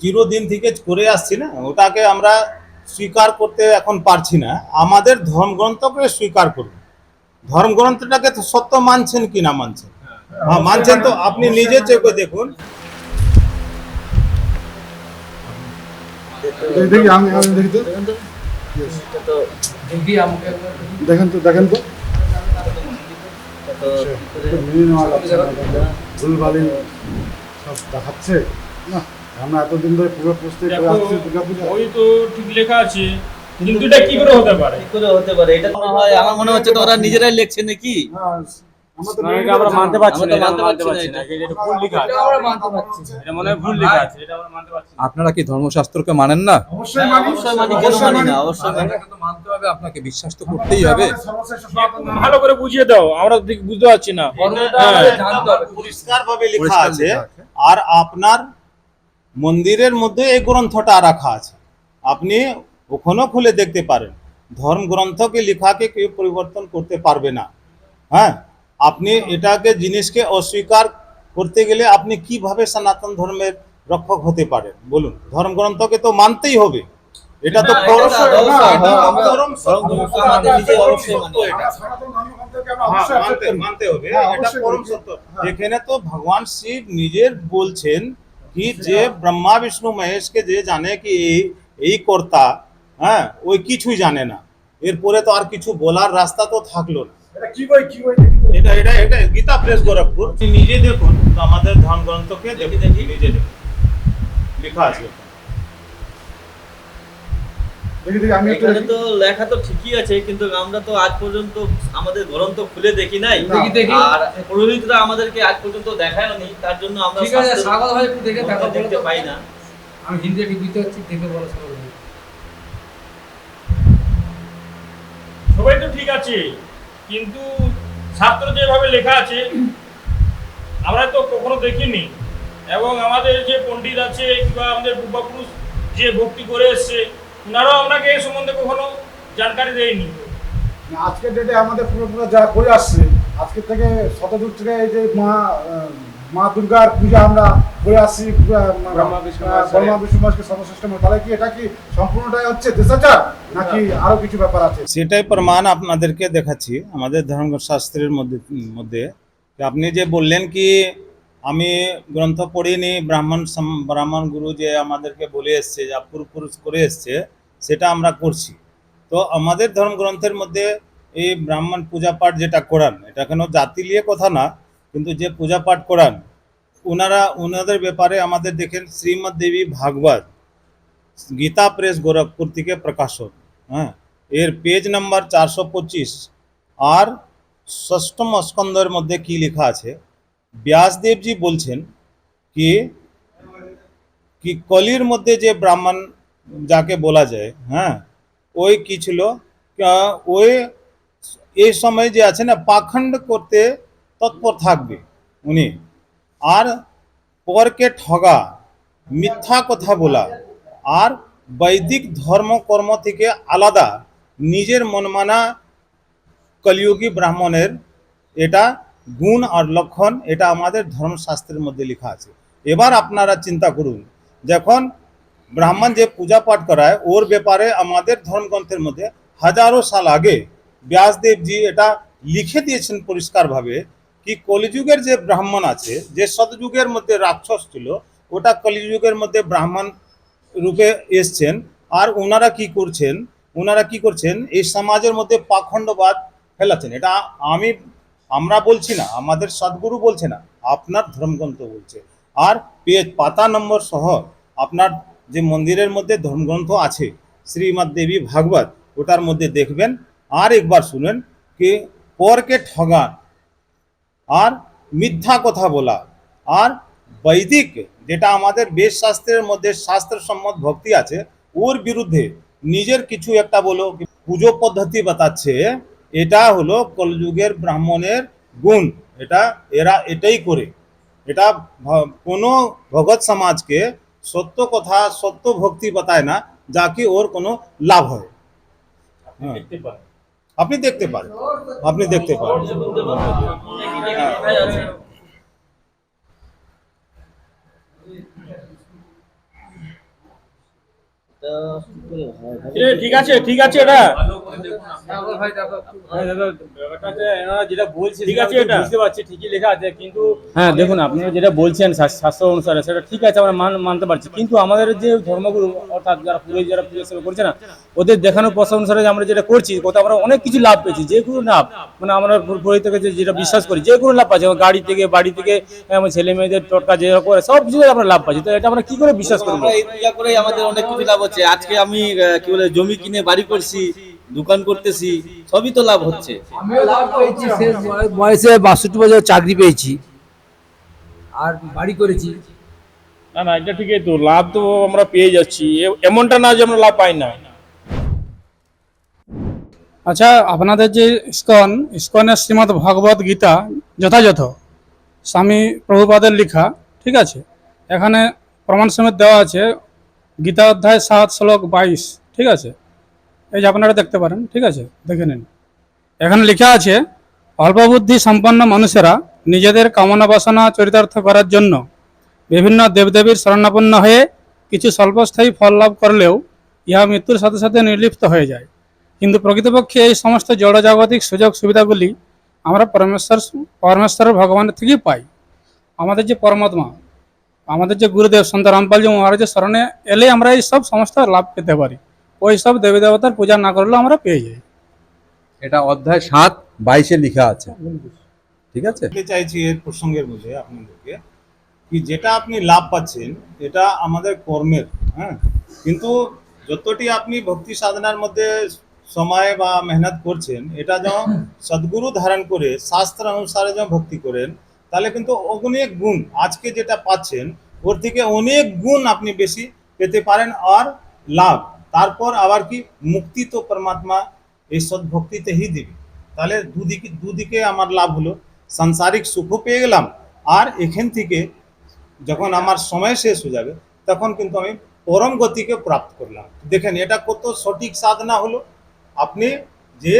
চিরদিন থেকে করে আসছি না, ওটাকে আমরা স্বীকার করতে এখন পারছি না। আমাদের ধর্মগ্রন্থকে স্বীকার করুন। ধর্মগ্রন্থটাকে তো সত্য মানছেন কি না মানছেন? হ্যাঁ, মানছেন তো আপনি নিজের চোখে দেখুন। দেখি আমি দেখি তো, দেখেন তো ভুলভালি সব দেখাচ্ছে না। আমরা এতদিন ধরে পুরো প্রস্তুতি করে আসছি দুর্গাপূজা। ওই তো ঠিক লেখা আছে, কিন্তু এটা কি করে হতে পারে? কি করে হতে পারে? এটা মনে হয় আমার মনে হচ্ছে তো ওরা নিজেরাই লিখছে নাকি। আমরা মানতে পারছি না, এটা ভুল লেখা আছে। আমরা মানতে পারছি না, এটা মনে হয় ভুল লেখা আছে, এটা আমরা মানতে পারছি না। আপনারা কি ধর্মশাস্ত্রকে মানেন না? অবশ্যই মানি, অবশ্যই মানি, কেন মানি না? অবশ্যই মানি। আপনাকে তো মানতে হবে, আপনাকে বিশ্বাস তো করতেই হবে। ভালো করে বুঝিয়ে দাও, আমরা বুঝতে পারছি না। পরিষ্কার ভাবে লেখা আছে, আর আপনার মন্দিরের মধ্যে এই গ্রন্থটা রাখা আছে, আপনি ওখানেও খুলে দেখতে পারেন। ধর্মগ্রন্থকে লেখাকে কেউ পরিবর্তন করতে পারবে না। হ্যাঁ, আপনি এটাকে জিনিসকে অস্বীকার করতে গেলে আপনি কিভাবে সনাতন ধর্মের রক্ষক হতে পারেন বলুন? ধর্মগ্রন্থকে তো মানতেই হবে। এটা তো মানতে হবে, এটা পরম সত্য। এখানে তো ভগবান শিব নিজের বলছেন কি যে ব্রহ্মা বিষ্ণু মহেশকে যে জানে কি এই কর্তা, হ্যাঁ, ওই কিছুই জানে না। এরপরে তো আর কিছু বলার রাস্তা তো থাকলো না। এটা গীতা প্রেস গোরখপুর, নিজে দেখুন আমাদের ধর্মগ্রন্থকে দেখি নিজে দেখুন, লেখা আছে। আমি এখানে তো লেখা তো ঠিকই আছে, কিন্তু আমরা তো আজ পর্যন্ত আমাদের গ্রন্থ খুলে দেখি নাই, আর পুরোহিতরা আমাদেরকে আজ পর্যন্ত দেখায়নি। তার জন্য আমরা দেখতে পাই না। আমি হিন্দি একটু বুঝতে পারছি, দেখে বলা ঠিক আছে, কিন্তু শাস্ত্র যেভাবে লেখা আছে আমরা তো কখনো দেখিনি, এবং আমাদের যে পণ্ডিত আছে কিংবা আমাদের পূর্বপুরুষ যে ভক্তি করে এসছে ওনারাও আপনাকে এই সম্বন্ধে কখনো জানকারি দেয়নি। আজকের ডেটে আমাদের পূর্বপুরুষরা যারা করে আসছে, আজকের থেকে শতযুগ থেকে এই যে মা দুর্গার পূজা আমরা করে আসছি ব্রহ্মা বিষ্ণু মহেশকে সর্বশ্রেষ্ঠ মনে, তাহলে কি এটা কি সম্পূর্ণটাই হচ্ছে দেশাচার নাকি আরো কিছু ব্যাপার আছে? সেটাই প্রমাণ আপনাদেরকে দেখাচ্ছি আমাদের ধর্মশাস্ত্রের মধ্যে আপনি যে বললেন কি আমি গ্রন্থ পড়িনি, ব্রাহ্মণ গুরু যে আমাদেরকে বলে এসছে, যা পূর্বপুরুষ করে এসছে সেটা আমরা করছি। তো আমাদের ধর্মগ্রন্থের মধ্যে এই ব্রাহ্মণ পূজা পাঠ যেটা করান, এটা কোনো জাতি নিয়ে কথা না, কিন্তু যে পূজা পাঠ করান ওনাদের ব্যাপারে আমাদের দেখেন শ্রীমদ দেবী ভাগবত গীতা প্রেস গোরখপুর থেকে প্রকাশন, হ্যাঁ, এর পেজ নাম্বার 425 আর ষষ্ঠম স্কন্ধের মধ্যে কি লেখা আছে, ব্যাসদেবজি বলছেন কি কলির মধ্যে যে ব্রাহ্মণ যাকে বলা যায়, হ্যাঁ, ওই কি ছিল, ওই এই সময় যে আছে না পাখণ্ড করতে তৎপর থাকবে উনি, আর পরকে ঠগা, মিথ্যা কথা বলা, আর বৈদিক ধর্মকর্ম থেকে আলাদা নিজের মনমানা কলিযুগী ব্রাহ্মণের এটা গুণ আর লক্ষণ, এটা আমাদের ধর্মশাস্ত্রের মধ্যে লেখা আছে। এবার আপনারা চিন্তা করুন, যখন ব্রাহ্মণ যে পূজা পাঠ করায় ওর ব্যাপারে আমাদের ধর্মগ্রন্থের মধ্যে হাজারো সাল আগে ব্যাসদেবজি এটা লিখে দিয়েছেন পরিষ্কারভাবে কি কলিযুগের যে ব্রাহ্মণ আছে, যে সতযুগের মধ্যে রাক্ষস ছিল ওটা কলিযুগের মধ্যে ব্রাহ্মণ রূপে এসছেন, আর ওনারা কি করছেন এই সমাজের মধ্যে পাখণ্ডবাদ ফেলাচ্ছেন। এটা আমরা বলছি না, আমাদের সদ্গুরু বলছে না, আপনার ধর্মগ্রন্থ বলছে। আর পাতা নম্বর সহ আপনার যে মন্দিরের মধ্যে ধর্মগ্রন্থ আছে শ্রীমদ দেবী ভাগবত, ওটার মধ্যে দেখবেন আর একবার শুনেন কি পরকে ঠগান আর মিথ্যা কথা বলা আর বৈদিক যেটা আমাদের বেদ শাস্ত্রের মধ্যে শাস্ত্রসম্মত ভক্তি আছে ওর বিরুদ্ধে নিজের কিছু একটা বলো পুজো পদ্ধতি বাতাচ্ছে, এটা হলো কলিযুগের ব্রাহ্মণের গুণ, এরা এটাই করে। এটা কোনো ভগৎ সমাজকে সত্য কথা সত্য ভক্তি বাতায় না, যা কি ওর কোনো লাভ হয়। আপনি দেখতে পারেন ঠিক আছে এটা যেটা বলছে ঠিক আছে, এটা বুঝতে পারছি, ঠিকই লেখা আছে, কিন্তু হ্যাঁ দেখুন আপনারা যেটা বলছেন শাস্ত্র অনুসারে সেটা ঠিক আছে, আমরা মানতে পারছি, কিন্তু আমাদের যে ধর্মগুরু অর্থাৎ যারা পূজা সেবা করছে না ওদের দেখানোর পথ অনুসারে আমরা যেটা করছি কোথাও আমরা অনেক কিছু লাভ পেয়েছি, যে কোনো লাভ মানে আমরা পুরোহিত থেকে যেটা বিশ্বাস করি যে কোনো লাভ পাচ্ছি, গাড়ি থেকে বাড়ি থেকে ছেলে মেয়েদের টটকা যেটা করে সব কিছু আমরা লাভ পাচ্ছি। তো এটা আমরা কি করে বিশ্বাস করবো? এই পূজা করে আমাদের অনেক কিছু লাভ হচ্ছে। আজকে আমি কি বলে জমি কিনে বাড়ি করছি, দোকান করতেছি, সবই তো লাভ হচ্ছে। আমিও লাভ পেয়েছি, শেষ বয়সে 62 বছর চাকরি পেয়েছি আর বাড়ি করেছি। না এটা ঠিকই তো, লাভ তো আমরা পেয়ে যাচ্ছি, এমনটা না যে আমরা লাভ পাই না। আচ্ছা, আপনাদের যে ইসকনের শ্রীমদ্ ভগবত গীতা যথাযথ স্বামী প্রভুপাদের লেখা, ঠিক আছে, এখানে প্রমাণ সমেত দেওয়া আছে গীতা অধ্যায় 7 শ্লোক 22, ঠিক আছে, এই যে আপনারা দেখতে পারেন, ঠিক আছে, দেখে নিন। এখানে লেখা আছে অল্পবুদ্ধি সম্পন্ন মানুষেরা নিজেদের কামনা বাসনা চরিতার্থ করার জন্য বিভিন্ন দেবদেবীর শরণাপন্ন হয়ে কিছু স্বল্পস্থায়ী ফল লাভ করলেও ইহা মৃত্যুর সাথে সাথে নির্লিপ্ত হয়ে যায়। কিন্তু প্রকৃতপক্ষে এই সমস্ত জড়জাগতিক সুযোগ সুবিধাগুলি আমরা পরমেশ্বর ভগবানের থেকেই পাই। আমাদের যে পরমাত্মা, আমাদের যে গুরুদেব সন্ত রামপালজি মহারাজের শরণে এলে আমরা এই সব সমস্ত লাভ পেতে পারি, ওই সব দেবী দেবতার পূজা না করলেও আমরা পেয়ে যাই। এটা অধ্যায় 7:22 লেখা আছে, ঠিক আছে। চাইছি এর প্রসঙ্গের মধ্যে আপনাদেরকে কি যেটা আপনি লাভ পাচ্ছেন এটা আমাদের কর্মের, হ্যাঁ, কিন্তু যতটি আপনি ভক্তি সাধনার মধ্যে সময় বা মেহনত করছেন এটা যখন সদ্গুরু ধারণ করে শাস্ত্র অনুসারে যখন ভক্তি করেন তাহলে কিন্তু অনেক গুণ আজকে যেটা পাচ্ছেন ওর থেকে অনেক গুণ আপনি বেশি পেতে পারেন আর লাভ। তারপর আবার কি মুক্তি তো পরমাত্মা এই সদ্ভক্তিতেই দিবে। তাহলে দুদিকে আমার লাভ হলো, সাংসারিক সুখও পেয়ে গেলাম, আর এখান থেকে যখন আমার সময় শেষ হয়ে যাবে তখন কিন্তু আমি পরম গতিকে প্রাপ্ত করলাম। দেখেন এটা কত সঠিক সাধনা হলো। আপনি যে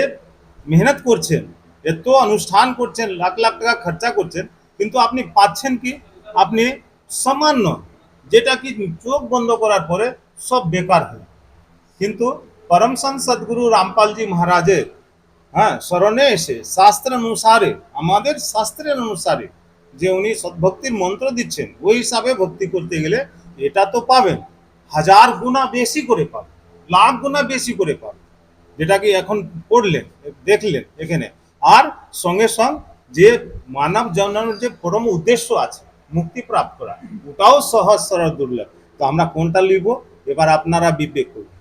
মেহনত করছেন, এত অনুষ্ঠান করছেন, লাখ লাখ টাকা খরচা করছেন, কিন্তু আপনি পাচ্ছেন কি? আপনি সামান্য, যেটা কি চোখ বন্ধ করার পরে সব বেকার হয়। কিন্তু परम संत सदगुरु रामपाल जी महाराजेर शरणे एसे शास्त्र अनुसारे আমাদের শাস্ত্রের অনুসারে যে উনি সদ্ভক্তির মন্ত্র দিচ্ছেন, ওই হিসাবে ভক্তি করতে গেলে এটা তো পাবেন, 1000 গুণা বেশি করে পাবেন, লাখ গুণা বেশি করে পাবেন, যেটা কি এখন পড়লেন, দেখলেন এখানে। আর সঙ্গে সঙ্গে যে মানব জন্মের যে পরম উদ্দেশ্য আছে মুক্তি প্রাপ্ত করা, ওটাও সহজ সরল দুর্লভ। তো আমরা কোনটা লিখব এবার আপনারা বিবেক করুন।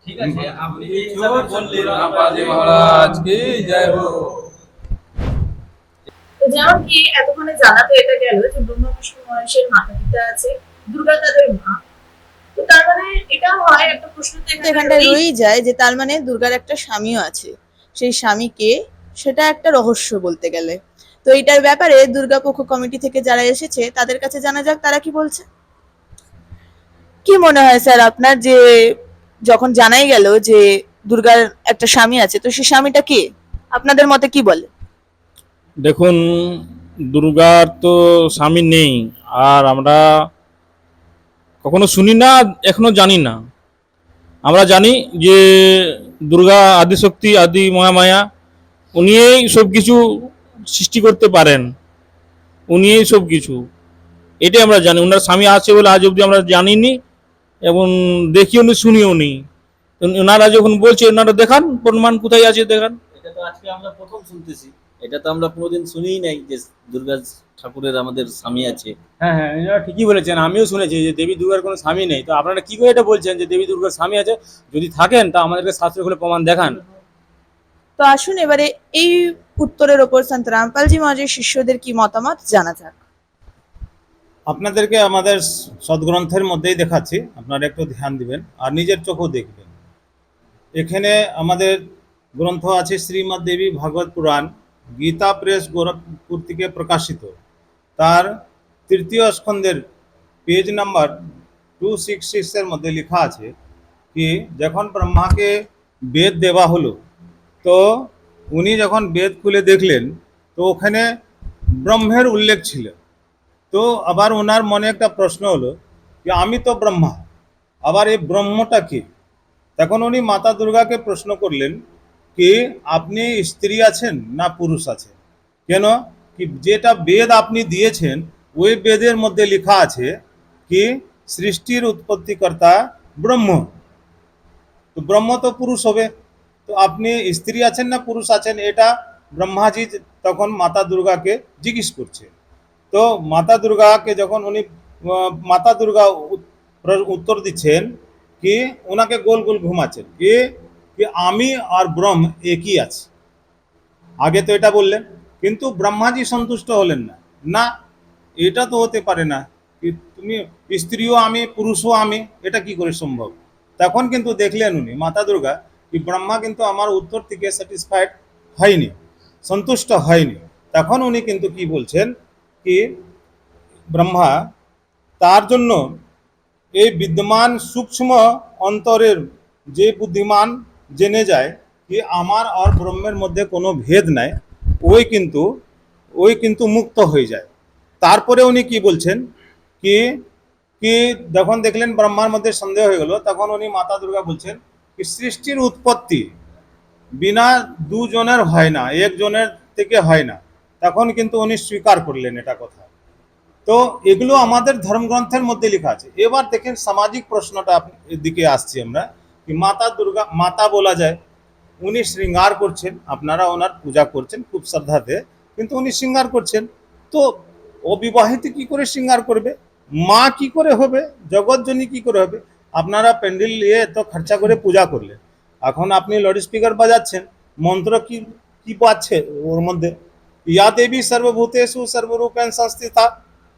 ঠিক আছে, আপনি এই হিসাবে বললেন রামপাল জি মহারাজ কি জয় হোক। যেমন কি এতক্ষণে জানাতে এটা গেল যে ব্রহ্মা বিষ্ণু মহেশের মাতা পিতা আছে, দুর্গা তাদের মা। তো তার মানে এটা হয় একটা প্রশ্ন তো এখানটা রয়েই যায় যে তার মানে দুর্গার একটা স্বামীও আছে, সেই স্বামীকে, সেটা একটা রহস্য বলতে গেলে। তো এটার ব্যাপারে দুর্গা পক্ষ কমিটি থেকে যারা এসেছে তাদের কাছে জানা যাক তারা কি বলছে। কি মনে হয় স্যার আপনার, যে যখন জানাই গেল যে দুর্গার একটা স্বামী আছে, তো সেই স্বামীটা কে আপনাদের মতে কি বলে? দেখুন, দুর্গার তো স্বামী নেই, আর আমরা কখনো শুনি না, এখনো জানি না। আমরা জানি যে দুর্গা আদিশক্তি, আদি মহামায়া, উনিই সব কিছু সৃষ্টি করতে পারেন, উনিই সব কিছু, এটাই আমরা জানি। ওনার স্বামী আছে বলে আজ অবধি আমরা জানিনি এবং দেখিও নি, শুনিও নি। ওনারা যখন বলছে, ওনারা দেখান প্রমাণ, কোথায় আছে দেখান। এটা তো আজকে আমরা প্রথম শুনতেছি, এটা তো আমরা কোনোদিন শুনিই নাই যে দুর্গা ঠাকুরের আমাদের স্বামী আছে। হ্যাঁ হ্যাঁ, এরা ঠিকই বলেছেন, আমিও শুনেছি যে দেবী দুর্গার কোনো স্বামী নেই। তো আপনারা কি করে এটা বলছেন যে দেবী দুর্গার স্বামী আছে? যদি থাকেন তা আমাদেরকে শাস্ত্র খুলে প্রমাণ দেখান। তো আসুন এবারে এই উত্তরের ওপর সন্ত রামপালজি মহারাজের শিষ্যদের কি মতামত জানা যাক। আপনাদেরকে আমাদের সদগ্রন্থের মধ্যেই দেখাচ্ছি, আপনারা একটু ধ্যান দিবেন আর নিজের চোখও দেখবেন। এখানে আমাদের গ্রন্থ আছে শ্রীমদ দেবী ভাগবত পুরাণ, গীতা প্রেস গোরখপুর থেকে প্রকাশিত, তার তৃতীয় স্কন্ধের পেজ নাম্বার 266 এর মধ্যে লেখা আছে কি যখন ব্রহ্মাকে বেদ দেওয়া হলো, তো উনি যখন বেদ খুলে দেখলেন তো ওখানে ব্রহ্মের উল্লেখ ছিল। তো আবার ওনার মনে একটা প্রশ্ন হলো যে আমি তো ব্রহ্মা, আবার এই ব্রহ্মটা কি? তখন উনি মাতা দুর্গাকে প্রশ্ন করলেন কি আপনি স্ত্রী আছেন না পুরুষ আছেন? কেন কি যেটা বেদ আপনি দিয়েছেন ওই বেদের মধ্যে লেখা আছে কি সৃষ্টির উৎপত্তিকর্তা ব্রহ্ম, তো ব্রহ্ম তো পুরুষ হবে, তো আপনি স্ত্রী আছেন না পুরুষ আছেন? এটা ব্রহ্মাজি তখন মাতা দুর্গাকে জিজ্ঞেস করছে। তো মাতা দুর্গাকে যখন উনি মাতা দুর্গা উত্তর দিচ্ছেন কি ওনাকে গোল গোল ঘুমাচ্ছেন কি আমি আর ব্রহ্ম একই আছে। আগে তো এটা বললেন, কিন্তু ব্রহ্মাজি সন্তুষ্ট হলেন না, না এটা তো হতে পারে না, কি তুমি স্ত্রীও আমি পুরুষও আমি, এটা কি করে সম্ভব? তখন কিন্তু দেখলেন উনি মাতা দুর্গা কি ব্রহ্মা কিন্তু আমার উত্তর থেকে স্যাটিসফাইড হয়নি, সন্তুষ্ট হয়নি। তখন উনি কিন্তু কি বলছেন কি ব্রহ্মা তার জন্য এই বিদ্যমান সূক্ষ্ম অন্তরের যে বুদ্ধিমান জেনে যায় কি আমার আর ব্রহ্মের মধ্যে কোনো ভেদ নাই, ওই কিন্তু মুক্ত হয়ে যায়। তারপরে উনি কি বলছেন কি কি যখন দেখলেন ব্রহ্মার মধ্যে সন্দেহ হয়ে গেল, তখন উনি মাতা দুর্গা বলছেন কি সৃষ্টির উৎপত্তি বিনা দুজনের হয় না, একজনের থেকে হয় না। তখন কিন্তু উনি স্বীকার করলেন এটা কথা। তো এগুলো আমাদের ধর্মগ্রন্থের মধ্যে লেখা আছে। এবার দেখেন সামাজিক প্রশ্নটা দিকে আসছি আমরা কি মাতা দুর্গা মাতা বলা যায়, উনি শৃঙ্গার করছেন, আপনারা ওনার পূজা করছেন খুব শ্রদ্ধাতে, কিন্তু উনি শৃঙ্গার করছেন, তো অবিবাহিত কি করে শৃঙ্গার করবে? মা কি করে হবে? জগৎজনী কি করে হবে? আপনারা প্যান্ডেল নিয়ে এত খরচা করে পূজা করলেন, এখন আপনি লাউড স্পিকার বাজাচ্ছেন, মন্ত্র কি কি পাচ্ছে ওর মধ্যে? ইয়া দেবী সর্বভূতেষু সর্বরূপেণ সংস্থিতা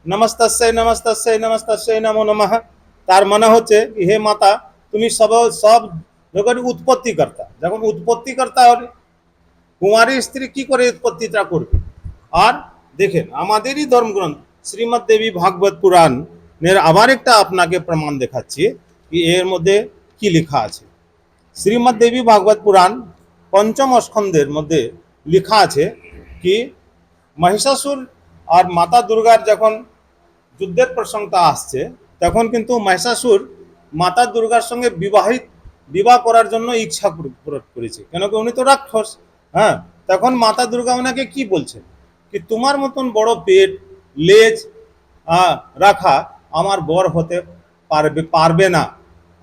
নমস্তস্যৈ নমস্তস্যৈ নমস্তস্যৈ নমো নমঃ। তার মানে হচ্ছে হে মাতা তুমি সব যখন উৎপত্তিকর্তা, যখন উৎপত্তিকর্তা হলে কুমারী স্ত্রী কি করে উৎপত্তিটা করবে? আর দেখেন আমাদেরই ধর্মগ্রন্থ শ্রীমদ্ দেবী ভাগবত পুরাণের আবার একটা আপনাকে প্রমাণ দেখাচ্ছি কি এর মধ্যে কি লেখা আছে। শ্রীমদ্ দেবী ভাগবত পুরাণ পঞ্চম স্কন্ধের মধ্যে লেখা আছে কি মহিষাসুর আর মাতা দুর্গার যখন যুদ্ধের প্রসঙ্গটা আসছে তখন কিন্তু মহিষাসুর মাতা দুর্গার সঙ্গে বিবাহ করার জন্য ইচ্ছা করেছে, কেন কি উনি তো রাক্ষস। হ্যাঁ, তখন মাতা দুর্গা ওনাকে কি বলছেন কি তোমার মতন বড় পেট লেজ রাখা আমার বর হতে পারবে না,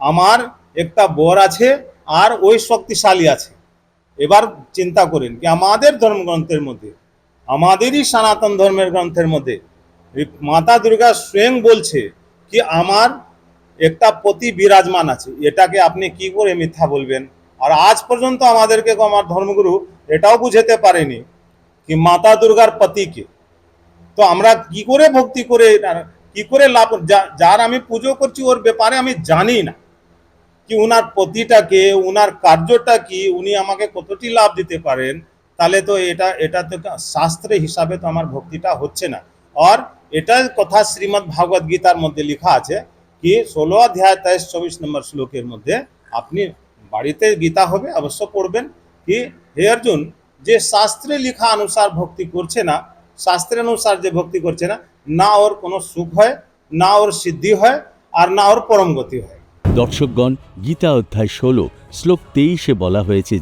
আমার একটা বর আছে আর ওই শক্তিশালী আছে। এবার চিন্তা করেন কি আমাদের ধর্মগ্রন্থের মধ্যে, আমাদেরই সনাতন ধর্মের গ্রন্থের মধ্যে মাতা দুর্গা স্বয়ং বলছে কি আমার একটা পতি বিরাজমান আছে, এটাকে আপনি কি করে মিথ্যা বলবেন? আর আজ পর্যন্ত আমাদেরকে আমার ধর্মগুরু এটাও বুঝাতে পারেনি কি মাতা দুর্গার পতিকে। তো আমরা কি করে ভক্তি করে কি করে লাভ, যার আমি পুজো করছি ওর ব্যাপারে আমি জানি না কি উনার পতিটাকে, উনার কার্যটা কি, উনি আমাকে কতটি লাভ দিতে পারেন, তাহলে তো এটা তো শাস্ত্রের হিসাবে তো আমার ভক্তিটা হচ্ছে না। আর এটার কথা শ্রীমদ্ ভাগবত গীতার মধ্যে লেখা আছে কি 16 অধ্যায় 23-24 নম্বর শ্লোকের মধ্যে, আপনি বাড়িতে গীতা হবে অবশ্য পড়বেন কি হে অর্জুন, যে শাস্ত্রে লেখা অনুসার ভক্তি করছে না, শাস্ত্রের অনুসার যে ভক্তি করছে না, না ওর কোনো সুখ হয়, না ওর সিদ্ধি হয়, আর না ওর পরম গতি হয়। দর্শকগণ, গীতা অধ্যায় 16 শ্লোক 23-এ বলা হয়েছে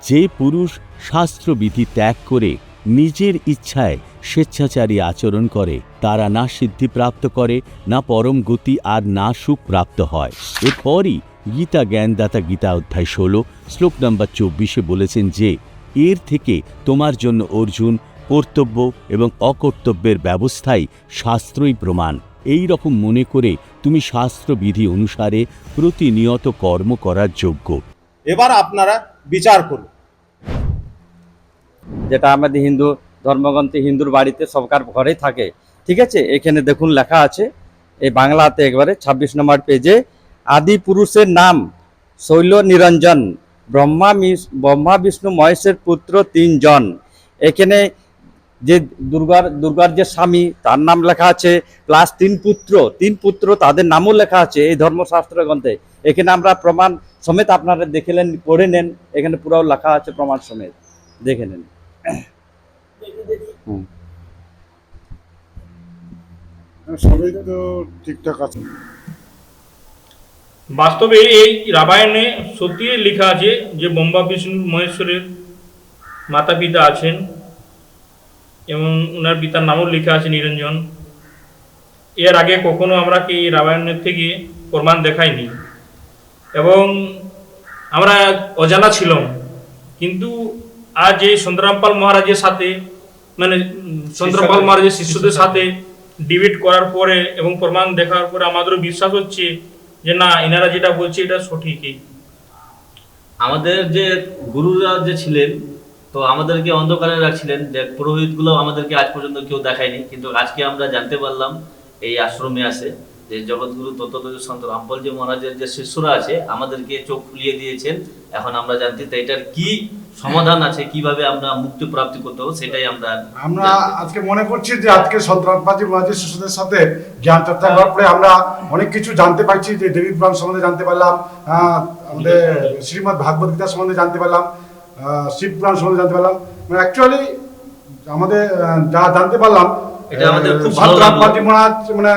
যে পুরুষ শাস্ত্রবিধি ত্যাগ করে নিজের ইচ্ছায় স্বেচ্ছাচারী আচরণ করে তারা না সিদ্ধি প্রাপ্ত করে, না পরম গতি, আর না সুখ প্রাপ্ত হয়। এরপরই গীতা জ্ঞানদাতা গীতা অধ্যায় 16 শ্লোক নম্বর 24-এ বলেছেন যে এর থেকে তোমার জন্য অর্জুন কর্তব্য এবং অকর্তব্যের ব্যবস্থাই শাস্ত্রই প্রমাণ। এই রকম মনে করে তুমি শাস্ত্রবিধি অনুসারে প্রতিনিয়ত কর্ম করার যোগ্য। এবার আপনারা বিচার করুন। যেটা আমাদের হিন্দু ধর্মগ্রন্থে হিন্দুর বাড়িতে সবকার ঘরেই থাকে, ঠিক আছে। এখানে দেখুন লেখা আছে এই বাংলাতে একবারে 26 নম্বর পেজে, আদি পুরুষের নাম শৈল নিরঞ্জন, ব্রহ্মা বিষ্ণু মহেশের পুত্র 3 জন। এখানে যে দুর্গার যে স্বামী তার নাম লেখা আছে, প্লাস 3 পুত্র তাদের নামও লেখা আছে এই ধর্মশাস্ত্র গ্রন্থে। এখানে আমরা প্রমাণ সমেত আপনারা দেখলেন, পড়ে নেন, এখানে পুরো লেখা আছে প্রমাণ সমেত, দেখে নেন। সবই তো ঠিকঠাক আছে। বাস্তবে এই রামায়ণে সত্যি লেখা আছে যে ব্রহ্মা বিষ্ণু মহেশ্বরের মাতা পিতা আছেন এবং ওনার পিতার নামও লেখা আছে নিরঞ্জন। এর আগে কখনো আমরা কি রামায়ণের থেকে প্রমাণ দেখাইনি এবং আমরা অজানা ছিলাম, কিন্তু আজ এই সন্তরামপাল মহারাজের সাথে, মানে সন্তরামপাল মহারাজের শিষ্যদের সাথে ডিবেট করার পরে এবং প্রমাণ দেখার পরে আমাদেরও বিশ্বাস হচ্ছে যে না, এনারা যেটা বলছে এটা সঠিকই। আমাদের যে গুরুরা যে ছিলেন, তো আমাদেরকে অন্ধকারে রাখছিলেন, পুরোহিতগুলো আমাদেরকে আজ পর্যন্ত কেউ দেখায়নি, কিন্তু আজকে আমরা জানতে পারলাম এই আশ্রমে আসে যে জগৎগুরু তত্ত্বদর্শী সন্ত রামপালজি মহারাজের যে শিষ্যরা আছে আমাদেরকে চোখ খুলিয়ে দিয়েছেন। এখন আমরা জানতে এটার কি সমাধান আছে, কিভাবে আমরা মুক্তি প্রাপ্তি করতে হবে, সেটাই আমরা আজকে মনে করছি যে আজকে সন্ত রামপালজি মহারাজের শিষ্যদের সাথে জ্ঞান চর্চা করার পরে আমরা অনেক কিছু জানতে পারছি, যে দেবী পুরাণ সম্বন্ধে জানতে পারলাম, আমাদের শ্রীমদ্ ভাগবত গীতা সম্বন্ধে জানতে পারলাম, শিব পুরাণ সম্বন্ধে জানতে পারলাম। মানে অ্যাকচুয়ালি আমাদের যা জানতে পারলাম, এটা আমাদের খুব সন্ত রামপালজি মহারাজ মানে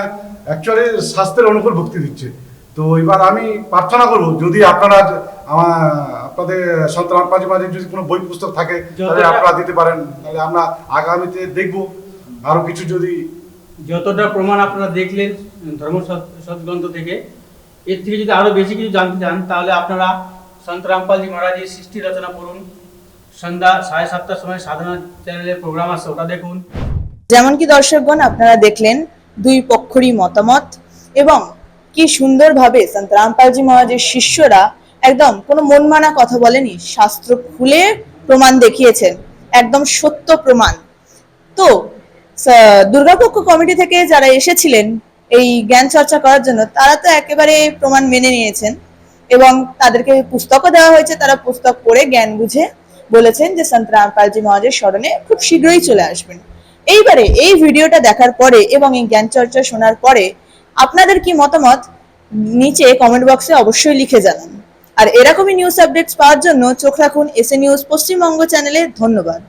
অ্যাকচুয়ালি শাস্ত্রের অনুকূল ভক্তি দিচ্ছে। তো এবার আমি প্রার্থনা করবো যদি আপনারা আপনাদের সন্ত রামপালজি মহারাজের যদি কোনো বই পুস্তক থাকে তাহলে আপনারা দিতে পারেন, তাহলে আমরা আগামীতে দেখবো আরো কিছু। যদি যতটা প্রমাণ আপনারা দেখলেন ধর্ম সৎগ্রন্থ থেকে, এর থেকে যদি আরো বেশি কিছু জানতে চান তাহলে আপনারা সন্ত রামপালজি মহারাজের সৃষ্টি রচনা পড়ুন। সন্ধ্যা 7:30টার সময় সাধনা চ্যানেলের প্রোগ্রাম আছে, ওটা দেখুন। যেমন কি দর্শকগণ আপনারা দেখলেন দুই পক্ষরই মতামত, এবং কি সুন্দরভাবে সন্ত রামপালজি মহারাজের শিষ্যরা একদম কোনো মন মানা কথা বলেনি, শাস্ত্র খুলে প্রমাণ দেখিয়েছেন, একদম সত্য প্রমাণ। তো দুর্গাপক্ষ কমিটি থেকে যারা এসেছিলেন এই জ্ঞান চর্চা করার জন্য, তারা তো একেবারে প্রমাণ মেনে নিয়েছেন। এবং তাদেরকে পুস্তকও দেওয়া হয়েছে, তারা পুস্তক পড়ে জ্ঞান বুঝে বলেছেন যে সন্ত রামপালজি মহারাজের স্মরণে খুব শীঘ্রই চলে আসবেন। এইবারে এই ভিডিওটা দেখার পরে এবং এই জ্ঞান চর্চা শোনার পরে আপনাদের কি মতামত নিচে কমেন্ট বক্সে অবশ্যই লিখে জানান। আর এরকমই নিউজ আপডেটস পাওয়ার জন্য চোখ রাখুন এসএ নিউজ পশ্চিমবঙ্গ চ্যানেলে। ধন্যবাদ।